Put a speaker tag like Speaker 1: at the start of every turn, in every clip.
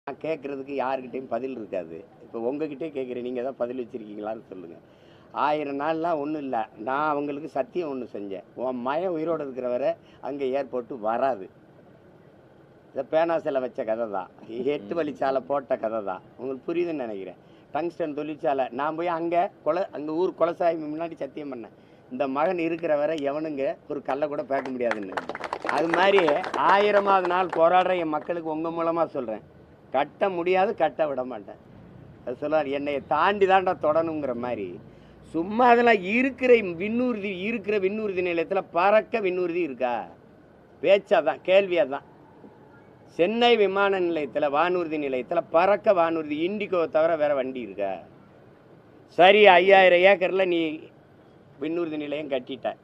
Speaker 1: நான் கேட்குறதுக்கு யாருக்கிட்டையும் பதில் இருக்காது. இப்போ உங்ககிட்டே கேட்குறேன், நீங்கள் எதாவது பதில் வச்சுருக்கீங்களான்னு சொல்லுங்கள். 1000 நாள்லாம் ஒன்றும் இல்லை. நான் அவங்களுக்கு சத்தியம் ஒன்று செஞ்சேன். உன் மயம் உயிரோடு இருக்கிற வரை அங்கே ஏர்போர்ட்டு வராது. இந்த பேனா சிலை வச்ச கதை தான், 8 வழிச்சாலை போட்ட கதை தான். உங்களுக்கு புரியுதுன்னு நினைக்கிறேன். டங்ஸ்டன் தொழிற்சாலை நான் போய் அங்கே அங்கே ஊர் குலசாமி முன்னாடி சத்தியம் பண்ணேன், இந்த மகன் இருக்கிற வரை எவனுங்க ஒரு கல்லை கூட பேக்க முடியாதுன்னு. அது மாதிரி 1000வது நாள் போராடுற என் மக்களுக்கு உங்கள் மூலமாக சொல்கிறேன், கட்ட முடியாது, கட்ட விட மாட்டேன். அது சொல்லுவார், என்னை தாண்டி தாண்டா தொடணுங்கிற மாதிரி. சும்மா அதெல்லாம் இருக்கிற விண்ணூர்தி நிலையத்தில் பறக்க விண்ணூர்தி இருக்கா? பேச்சாதான், கேள்வியாக தான். சென்னை விமான நிலையத்தில் வானூர்தி நிலையத்தில் பறக்க வானூர்தி இண்டிகோவை தவிர வேற வண்டி இருக்கா? சரி, 5000 ஏக்கரில் நீ விண்ணூர்தி நிலையம் கட்டிட்ட,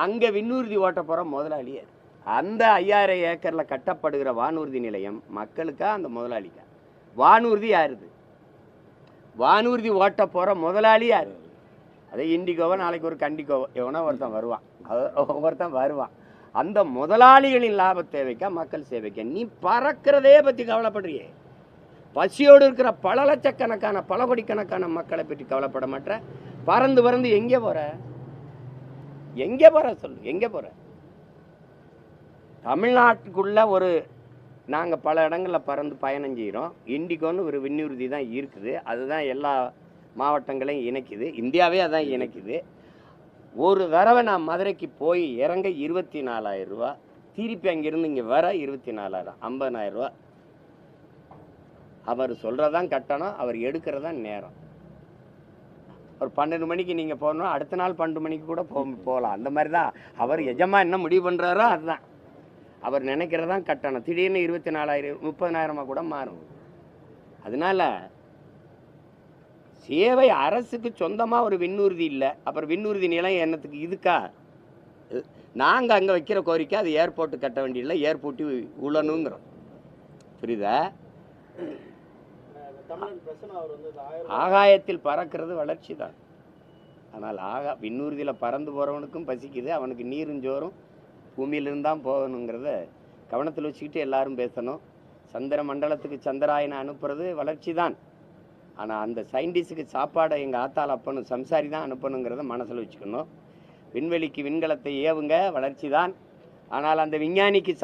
Speaker 1: அங்கே விண்ணூர்தி ஓட்ட போகிற முதலாளியே. அந்த 5000 ஏக்கரில் கட்டப்படுகிற வானூர்தி நிலையம் மக்களுக்கா அந்த முதலாளிக்கா? வானூர்தி யாருது? வானூர்தி ஓட்ட போகிற முதலாளி யாரு? அதே இண்டிகோவோ நாளைக்கு ஒரு கண்டிகோவோ எவனோ ஒருத்தன் வருவான். அந்த முதலாளிகளின் லாப தேவைக்கா மக்கள் சேவைக்கா? நீ பறக்கிறதே பற்றி கவலைப்படுறியே. பசியோடு இருக்கிற பல லட்சக்கணக்கான பல கோடிக்கணக்கான மக்களை பற்றி கவலைப்பட மாட்டேற. பறந்து பறந்து எங்கே போற? எங்கே போற சொல்லு, எங்கே போற? தமிழ்நாட்டுக்குள்ள நாங்கள் பல இடங்களில் பறந்து பயணம் செய்கிறோம். இண்டிகோன்னு ஒரு விண்ணூர்தி தான் இருக்குது. அதுதான் எல்லா மாவட்டங்களையும் இணைக்குது, இந்தியாவே அதான் இணைக்குது. ஒரு தடவை நான் மதுரைக்கு போய் இறங்க 24,000 ரூபா, திருப்பி அங்கிருந்து இங்கே வர 24,000, 50,000 ரூபா. அவர் சொல்கிறதான் கட்டணம், அவர் எடுக்கிறதான் நேரம். ஒரு 12 மணிக்கு நீங்கள் போகணும், அடுத்த நாள் 12 மணிக்கு கூட போகலாம். அந்த மாதிரி தான் அவர் எஜமா என்ன முடிவு பண்ணுறாரோ அதுதான் அவர் நினைக்கிறதான் கட்டணம். திடீர்னு 24,000 30,000 கூட மாறும். அதனால சேவை அரசுக்கு சொந்தமாக ஒரு விண்ணூர்தி இல்லை, அப்புறம் விண்ணூர்தி நிலையம் என்னத்துக்கு? இதுக்கா நாங்கள் அங்கே வைக்கிற கோரிக்கை அது ஏர்போர்ட்டு கட்ட வேண்டியதில்லை, ஏர்போர்ட்டு உழணுங்கிறோம். புரியுதா? ஆகாயத்தில் பறக்கிறது வளர்ச்சி தான். ஆனால் விண்ணூர்தியில் பறந்து போகிறவனுக்கும் பசிக்குது, அவனுக்கு நீரும் ஜோறும் பூமியிலிருந்தான் போகணுங்கிறத கவனத்தில் வச்சுக்கிட்டு எல்லாரும் பேசணும். சந்திர மண்டலத்துக்கு சந்திராயனை அனுப்புறது வளர்ச்சி தான். ஆனால் அந்த சயின்டிஸ்டுக்கு சாப்பாடை எங்கள் ஆத்தாள் அப்பனும் சம்சாரி தான் அனுப்பணுங்கிறத மனசில் வச்சுக்கணும். விண்வெளிக்கு விண்கலத்தை ஏவுங்க, வளர்ச்சி தான். ஆனால் அந்த விஞ்ஞானிக்கு